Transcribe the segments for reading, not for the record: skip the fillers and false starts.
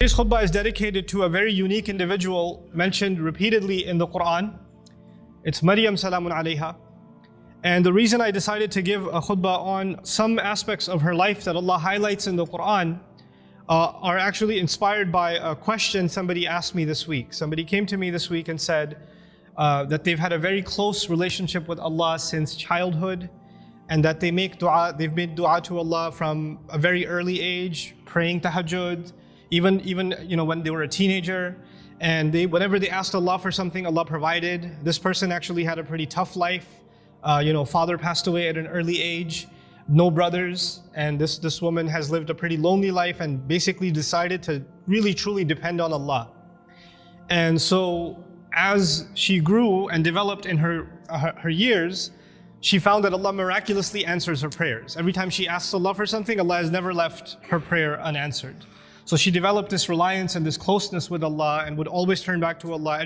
Today's khutbah is dedicated to a very unique individual mentioned repeatedly in the Qur'an. It's Maryam salamun alayha. And the reason I decided to give a khutbah on some aspects of her life that Allah highlights in the Qur'an are actually inspired by a question somebody asked me this week. Somebody came to me this week and said that they've had a very close relationship with Allah since childhood, and that they've made dua to Allah from a very early age, praying tahajjud, even when they were a teenager, and whenever they asked Allah for something, Allah provided. This person actually had a pretty tough life. Father passed away at an early age, no brothers, and this woman has lived a pretty lonely life and basically decided to really truly depend on Allah. And so as she grew and developed in her years, she found that Allah miraculously answers her prayers. Every time she asks Allah for something, Allah has never left her prayer unanswered. So she developed this reliance and this closeness with Allah and would always turn back to Allah.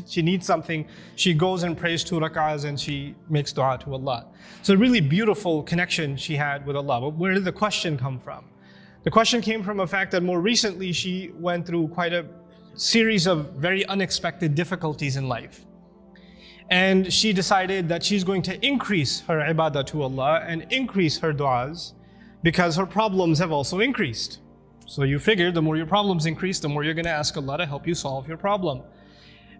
She needs something, she goes and prays 2 rak'ahs and she makes dua to Allah. So a really beautiful connection she had with Allah. But where did the question come from? The question came from a fact that more recently she went through quite a series of very unexpected difficulties in life. And she decided that she's going to increase her ibadah to Allah and increase her du'as because her problems have also increased. So you figure the more your problems increase, the more you're going to ask Allah to help you solve your problem.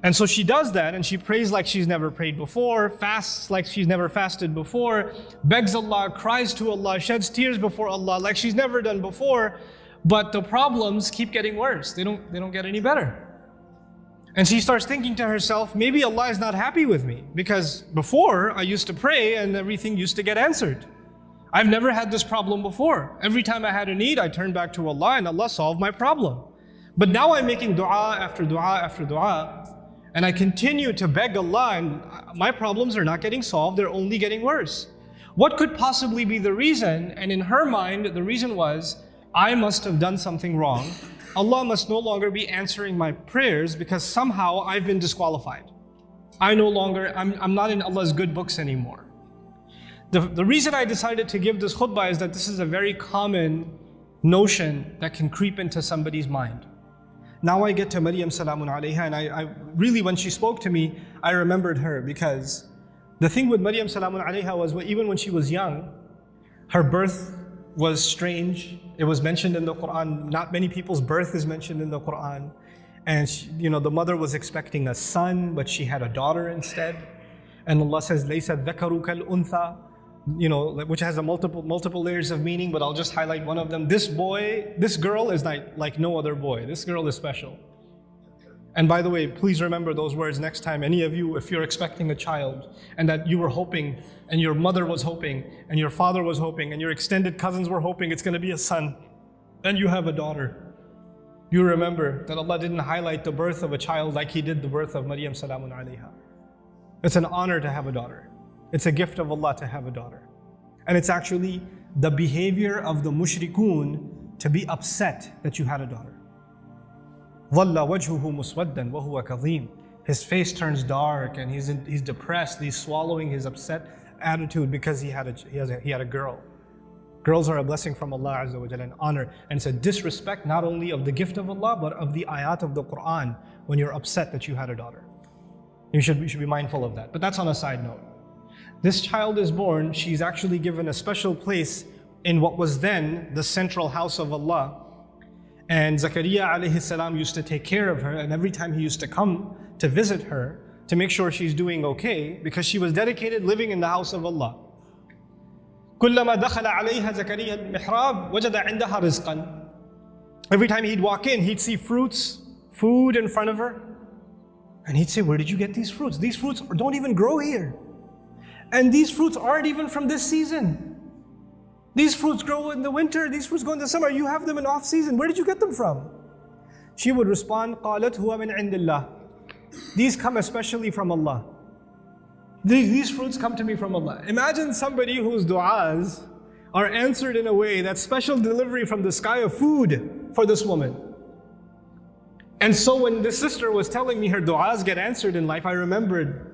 And so she does that, and she prays like she's never prayed before, fasts like she's never fasted before, begs Allah, cries to Allah, sheds tears before Allah like she's never done before. But the problems keep getting worse. They don't get any better. And she starts thinking to herself, maybe Allah is not happy with me because before I used to pray and everything used to get answered. I've never had this problem before. Every time I had a need, I turned back to Allah and Allah solved my problem. But now I'm making dua after dua after dua, and I continue to beg Allah and my problems are not getting solved, they're only getting worse. What could possibly be the reason? And in her mind, the reason was, I must have done something wrong. Allah must no longer be answering my prayers because somehow I've been disqualified. I'm not in Allah's good books anymore. The reason I decided to give this khutbah is that this is a very common notion that can creep into somebody's mind. Now I get to Maryam salamun alayha, and I really, when she spoke to me, I remembered her, because the thing with Maryam salamun alayha was, even when she was young, her birth was strange. It was mentioned in the Qur'an. Not many people's birth is mentioned in the Qur'an. And the mother was expecting a son, but she had a daughter instead. And Allah says, "Laysa dhakaru kal untha," which has a multiple layers of meaning, but I'll just highlight one of them. This girl is like no other boy. This girl is special. And by the way, please remember those words next time. Any of you, if you're expecting a child and that you were hoping, and your mother was hoping, and your father was hoping, and your extended cousins were hoping it's going to be a son, and you have a daughter, you remember that Allah didn't highlight the birth of a child like He did the birth of Maryam salamun alayha. It's an honor to have a daughter. It's a gift of Allah to have a daughter. And it's actually the behavior of the mushrikun to be upset that you had a daughter. ظَلَّ وَجْهُهُ مُسْوَدًّا وَهُوَ كَظِيمٌ. His face turns dark and he's depressed. He's swallowing his upset attitude because he had a girl. Girls are a blessing from Allah Azza wa Jalla, an honor. And it's a disrespect not only of the gift of Allah, but of the ayat of the Qur'an when you're upset that you had a daughter. You should be mindful of that. But that's on a side note. This child is born, she's actually given a special place in what was then the central house of Allah. And Zakariyya alayhi salam used to take care of her, and every time he used to come to visit her to make sure she's doing okay, because she was dedicated living in the house of Allah. كُلَّمَا دَخَلَ عَلَيْهَا زَكَرِيَّا الْمِحْرَابِ وَجَدَ عِنْدَهَا رِزْقًا. Every time he'd walk in, he'd see fruits, food in front of her, and he'd say, "Where did you get these fruits? These fruits don't even grow here. And these fruits aren't even from this season. These fruits grow in the winter, these fruits go in the summer, you have them in off season. Where did you get them from?" She would respond, قَالَتْ هُوَ مِنْ عِنْدِ اللَّهِ. These come especially from Allah. These fruits come to me from Allah. Imagine somebody whose du'as are answered in a way that's special delivery from the sky of food for this woman. And so when this sister was telling me her du'as get answered in life, I remembered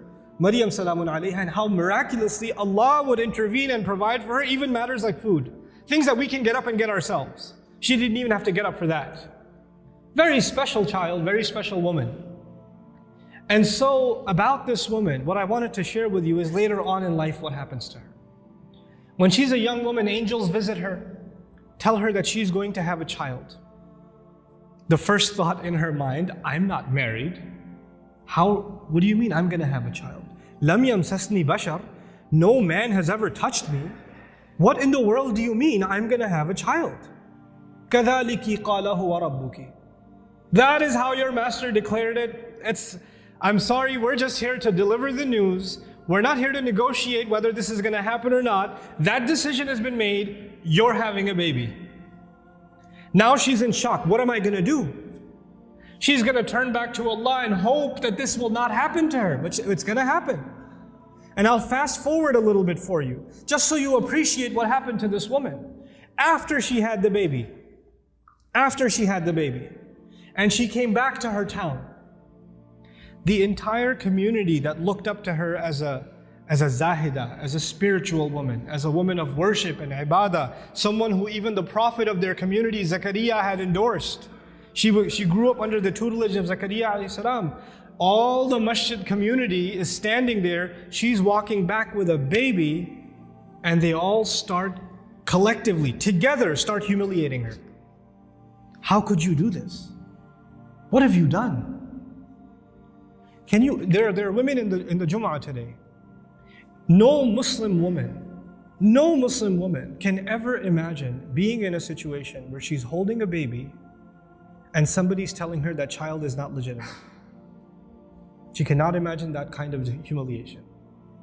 Maryam salamun alayha and how miraculously Allah would intervene and provide for her even matters like food. Things that we can get up and get ourselves. She didn't even have to get up for that. Very special child, very special woman. And so about this woman, what I wanted to share with you is later on in life what happens to her. When she's a young woman, angels visit her, tell her that she's going to have a child. The first thought in her mind, I'm not married. What do you mean I'm going to have a child? Lam yamsasni bashar. No man has ever touched me. What in the world do you mean I'm going to have a child? كَذَلِكِ قَالَ هُوَ رَبُّكِ. That is how your master declared it. I'm sorry, we're just here to deliver the news. We're not here to negotiate whether this is going to happen or not. That decision has been made. You're having a baby. Now she's in shock. What am I going to do? She's going to turn back to Allah and hope that this will not happen to her. But it's going to happen. And I'll fast forward a little bit for you, just so you appreciate what happened to this woman. After she had the baby, and she came back to her town, the entire community that looked up to her as a zahida, as a spiritual woman, as a woman of worship and ibadah, someone who even the prophet of their community, Zakariyya, had endorsed. She grew up under the tutelage of Zakariyya alayhi salam. All the masjid community is standing there. She's walking back with a baby, and they all start collectively, together, start humiliating her. How could you do this? What have you done? There are women in the Jum'ah today. No Muslim woman can ever imagine being in a situation where she's holding a baby and somebody's telling her that child is not legitimate. She cannot imagine that kind of humiliation.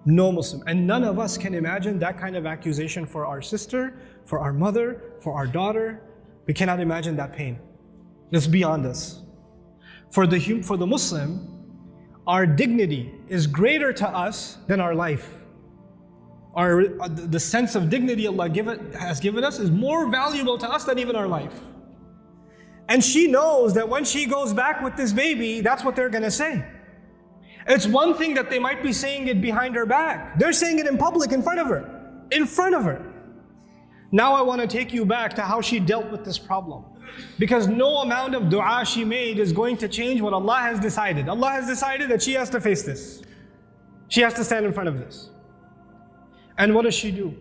No Muslim. And none of us can imagine that kind of accusation for our sister, for our mother, for our daughter. We cannot imagine that pain. It's beyond us. For the Muslim, our dignity is greater to us than our life. The sense of dignity Allah has given us is more valuable to us than even our life. And she knows that when she goes back with this baby, that's what they're going to say. It's one thing that they might be saying it behind her back. They're saying it in public, in front of her. Now I want to take you back to how she dealt with this problem. Because no amount of dua she made is going to change what Allah has decided. Allah has decided that she has to face this. She has to stand in front of this. And what does she do?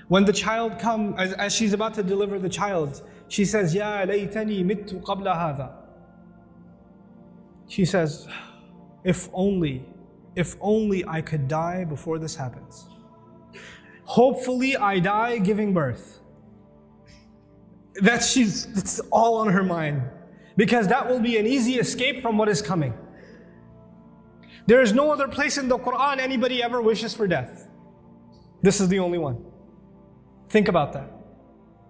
When the child comes, as she's about to deliver the child, she says, Ya laytani mittu qabla hadha. She says, if only I could die before this happens. Hopefully I die giving birth. It's all on her mind. Because that will be an easy escape from what is coming. There is no other place in the Qur'an anybody ever wishes for death. This is the only one. Think about that.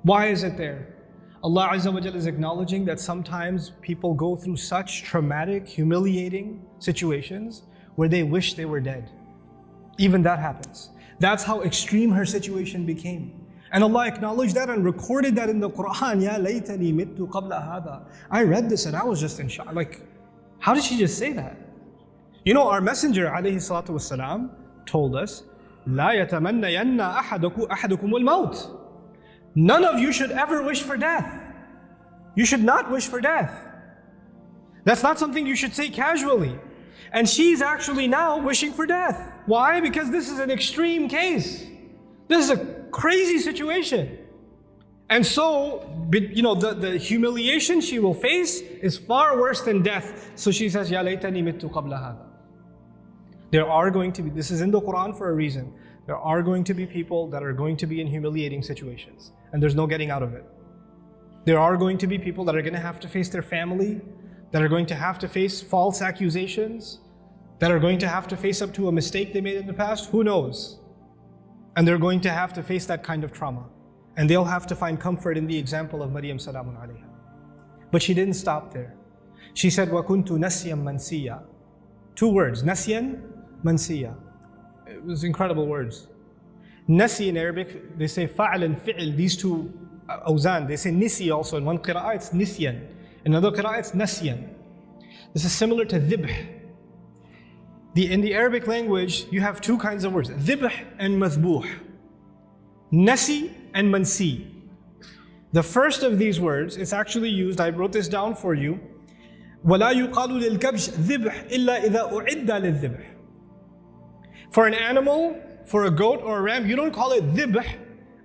Why is it there? Allah Azza wa Jalla is acknowledging that sometimes people go through such traumatic, humiliating situations where they wish they were dead. Even that happens. That's how extreme her situation became. And Allah acknowledged that and recorded that in the Qur'an. Ya laytani mittu qabla hadha. I read this and I was just in shock. Like, how did she just say that? You know, our Messenger alayhi salatu wasalam told us, La yatamannayanna ahadukum al-maut. None of you should ever wish for death. You should not wish for death. That's not something you should say casually. And she's actually now wishing for death. Why? Because this is an extreme case. This is a crazy situation. And so, you know, the humiliation she will face is far worse than death. So she says, Ya laytani mittu qabla hadha. There are going to be, this is in the Qur'an for a reason. There are going to be people that are going to be in humiliating situations. And there's no getting out of it. There are going to be people that are going to have to face their family, that are going to have to face false accusations, that are going to have to face up to a mistake they made in the past. Who knows? And they're going to have to face that kind of trauma. And they'll have to find comfort in the example of Maryam salamun alayha. But she didn't stop there. She said, وَكُنْتُ نَسْيًا مَنْسِيًّا. 2 words, نَسْيًا مَنْسِيًّا. It was incredible words. Nasi in Arabic, they say fa'al and fi'il, these two awzan. They say nisi also. In one qira'ah it's nisyan. In another qira'ah it's nasyan. This is similar to dhibh. In the Arabic language, you have 2 kinds of words, dhibh and mathbuh. Nasi and mansi. The first of these words is actually used, I wrote this down for you. وَلَا يُقَالُ لِلْكَبْشِ ذِبْحْ إِلَّا إِذَا أُعِدَّ لِلذِّبْحِ. For an animal, for a goat or a ram, you don't call it dhibh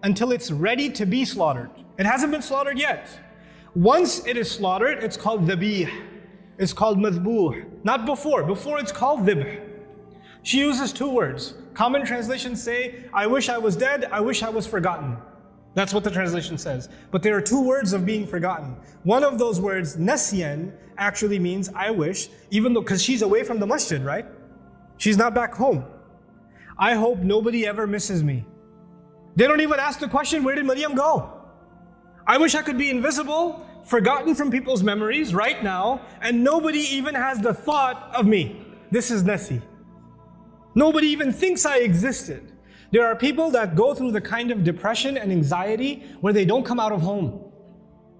until it's ready to be slaughtered. It hasn't been slaughtered yet. Once it is slaughtered, it's called dhabih. It's called madhbuh. Not before. Before it's called dhibh. She uses two words. Common translations say, I wish I was dead, I wish I was forgotten. That's what the translation says. But there are two words of being forgotten. One of those words, nasyan, actually means I wish, even though, because she's away from the masjid, right? She's not back home. I hope nobody ever misses me. They don't even ask the question, where did Maryam go? I wish I could be invisible, forgotten from people's memories right now, and nobody even has the thought of me. This is nasi. Nobody even thinks I existed. There are people that go through the kind of depression and anxiety where they don't come out of home.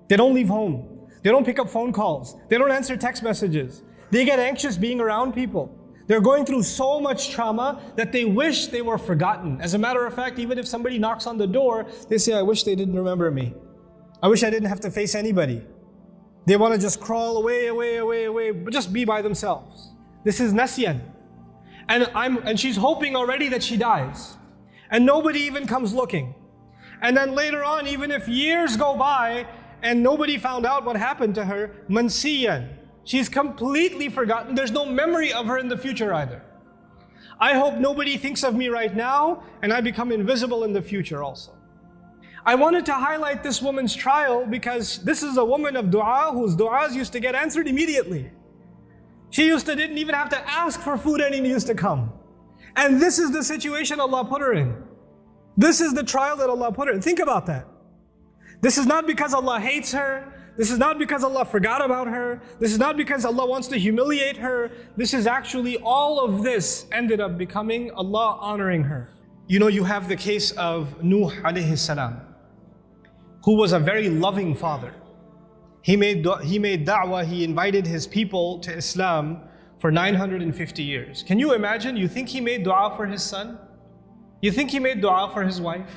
They don't leave home. They don't pick up phone calls. They don't answer text messages. They get anxious being around people. They're going through so much trauma that they wish they were forgotten. As a matter of fact, even if somebody knocks on the door, they say, I wish they didn't remember me. I wish I didn't have to face anybody. They want to just crawl away, but just be by themselves. This is nasyan. And she's hoping already that she dies. And nobody even comes looking. And then later on, even if years go by and nobody found out what happened to her, mansiyan. She's completely forgotten. There's no memory of her in the future either. I hope nobody thinks of me right now and I become invisible in the future also. I wanted to highlight this woman's trial because this is a woman of dua whose du'as used to get answered immediately. She didn't even have to ask for food and it used to come. And this is the situation Allah put her in. This is the trial that Allah put her in. Think about that. This is not because Allah hates her. This is not because Allah forgot about her. This is not because Allah wants to humiliate her. This is actually all of this ended up becoming Allah honoring her. You know, you have the case of Nuh alayhi salam, who was a very loving father. He made da'wah, he invited his people to Islam for 950 years. Can you imagine? You think he made dua for his son? You think he made dua for his wife?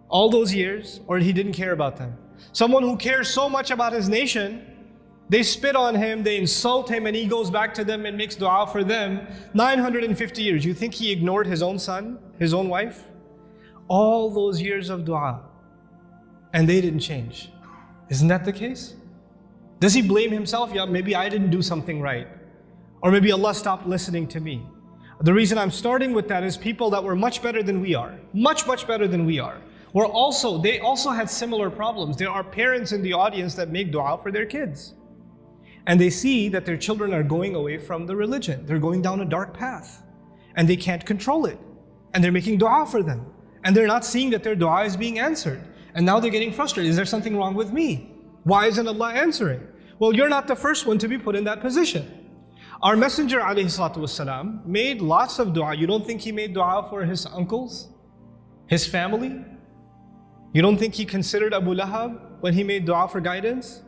All those years? Or he didn't care about them? Someone who cares so much about his nation, they spit on him, they insult him, and he goes back to them and makes dua for them. 950 years. You think he ignored his own son, his own wife? All those years of dua. And they didn't change. Isn't that the case? Does he blame himself? Yeah, maybe I didn't do something right. Or maybe Allah stopped listening to me. The reason I'm starting with that is people that were much better than we are, much better than we are, they also had similar problems. There are parents in the audience that make dua for their kids. And they see that their children are going away from the religion. They're going down a dark path. And they can't control it. And they're making dua for them. And they're not seeing that their dua is being answered. And now they're getting frustrated. Is there something wrong with me? Why isn't Allah answering? Well, you're not the first one to be put in that position. Our Messenger ﷺ made lots of dua. You don't think he made dua for his uncles? His family? You don't think he considered Abu Lahab when he made dua for guidance?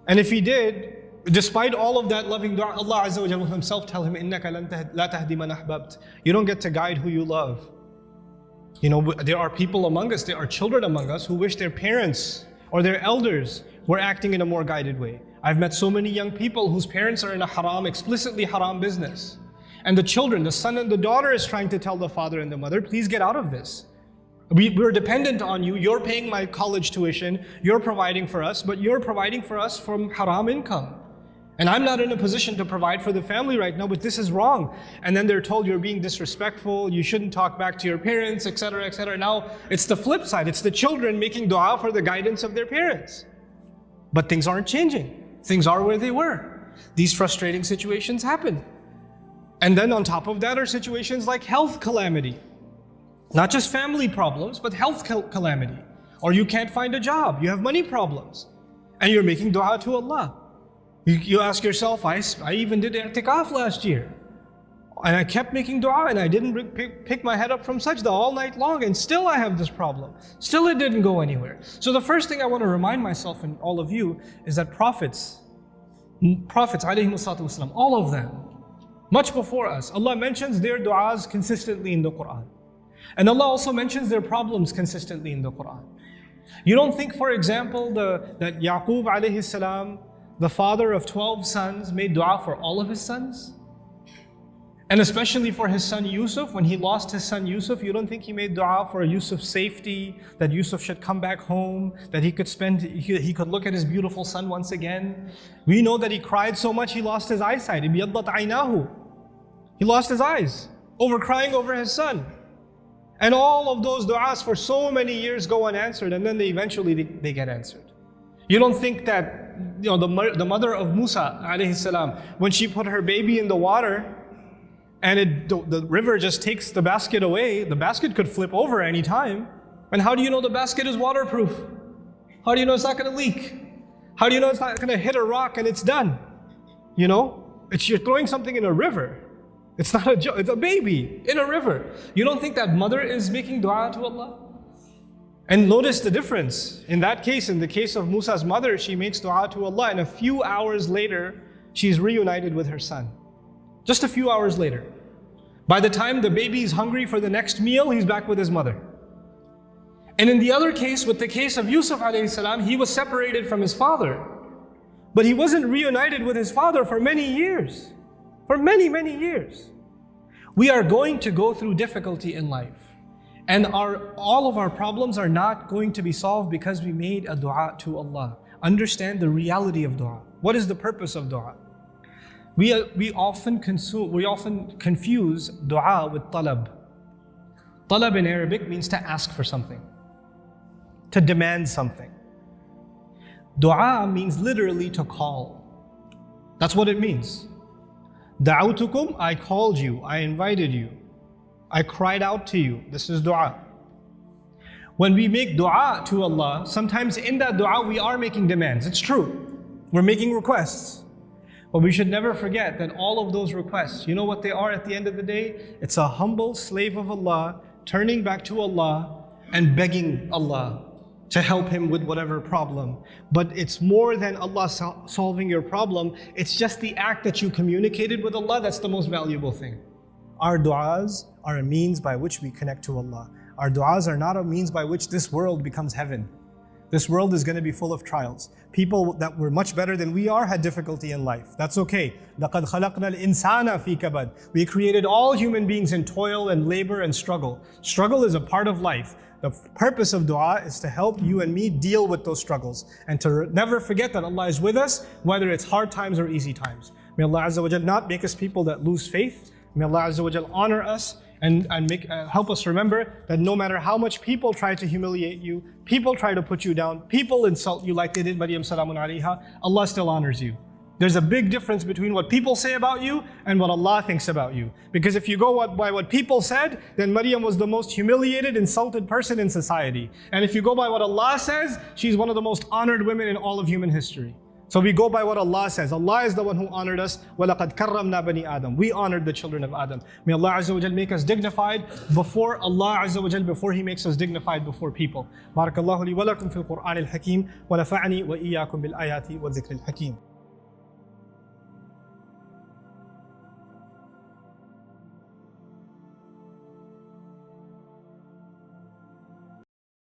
And if he did, despite all of that loving dua, Allah Azza wa Jalla himself tell him, إِنَّكَ لَا تَهْدِي مَنْ أَحْبَبْتَ. You don't get to guide who you love. You know, there are people among us, there are children among us who wish their parents or their elders were acting in a more guided way. I've met so many young people whose parents are in a haram, explicitly haram business. And the children, the son and the daughter is trying to tell the father and the mother, please get out of this. We're dependent on you, you're paying my college tuition, you're providing for us, but you're providing for us from haram income. And I'm not in a position to provide for the family right now, but this is wrong. And then they're told you're being disrespectful, you shouldn't talk back to your parents, etc., etc. Now, it's the flip side. It's the children making dua for the guidance of their parents. But things aren't changing. Things are where they were. These frustrating situations happen. And then on top of that are situations like health calamity. Not just family problems, but health calamity. Or you can't find a job, you have money problems. And you're making dua to Allah. You ask yourself, I even did i'tikaf last year. And I kept making dua and I didn't pick my head up from sajda all night long, and still I have this problem. Still it didn't go anywhere. So the first thing I want to remind myself and all of you is that prophets ﷺ, all of them, much before us, Allah mentions their du'as consistently in the Qur'an. And Allah also mentions their problems consistently in the Qur'an. You don't think, for example, that Yaqub alayhi salam, the father of 12 sons, made dua for all of his sons? And especially for his son Yusuf, when he lost his son Yusuf, you don't think he made dua for Yusuf's safety, that Yusuf should come back home, that he could look at his beautiful son once again? We know that he cried so much he lost his eyesight. He lost his eyes over crying over his son. And all of those du'as for so many years go unanswered, and then eventually they get answered. You don't think that the mother of Musa alayhi salam, when she put her baby in the water, and the river just takes the basket away, the basket could flip over any time. And how do you know the basket is waterproof? How do you know it's not going to leak? How do you know it's not going to hit a rock and it's done? You're throwing something in a river. It's not a joke, it's a baby in a river. You don't think that mother is making dua to Allah? And notice the difference. In that case, in the case of Musa's mother, she makes dua to Allah, and a few hours later, she's reunited with her son. Just a few hours later. By the time the baby is hungry for the next meal, he's back with his mother. And in the other case, with the case of Yusuf alayhi salam, he was separated from his father. But he wasn't reunited with his father for many years. For many, many years. We are going to go through difficulty in life. And all of our problems are not going to be solved because we made a dua to Allah. Understand the reality of dua. What is the purpose of dua? We often confuse dua with talab. Talab in Arabic means to ask for something, to demand something. Dua means literally to call. That's what it means. Da'awtukum, I called you, I invited you, I cried out to you. This is dua. When we make dua to Allah, sometimes in that dua we are making demands. It's true. We're making requests. But we should never forget that all of those requests, you know what they are at the end of the day? It's a humble slave of Allah turning back to Allah and begging Allah to help him with whatever problem. But it's more than Allah solving your problem. It's just the act that you communicated with Allah that's the most valuable thing. Our du'as are a means by which we connect to Allah. Our du'as are not a means by which this world becomes heaven. This world is going to be full of trials. People that were much better than we are had difficulty in life. That's okay. لَقَدْ خَلَقْنَا الْإِنسَانَ فِي كَبَدٍ. We created all human beings in toil and labor and struggle. Struggle is a part of life. The purpose of dua is to help you and me deal with those struggles and to never forget that Allah is with us, whether it's hard times or easy times. May Allah Azza wa Jal not make us people that lose faith. May Allah Azza wa Jal honor us and help us remember that no matter how much people try to humiliate you, people try to put you down, people insult you like they did Maryam salamun alayha, Allah still honors you. There's a big difference between what people say about you and what Allah thinks about you. Because if you go by what people said, then Maryam was the most humiliated, insulted person in society. And if you go by what Allah says, she's one of the most honored women in all of human history. So we go by what Allah says. Allah is the one who honored us. وَلَقَدْ كَرَّمْنَا بَنِي آدَمَ. We honored the children of Adam. May Allah Azza wa Jal make us dignified before Allah Azza wa Jal, before He makes us dignified before people. بارك الله لي ولكم في القرآن الحكيم ونفعني وإياكم بالآيات والذكر الحكيم.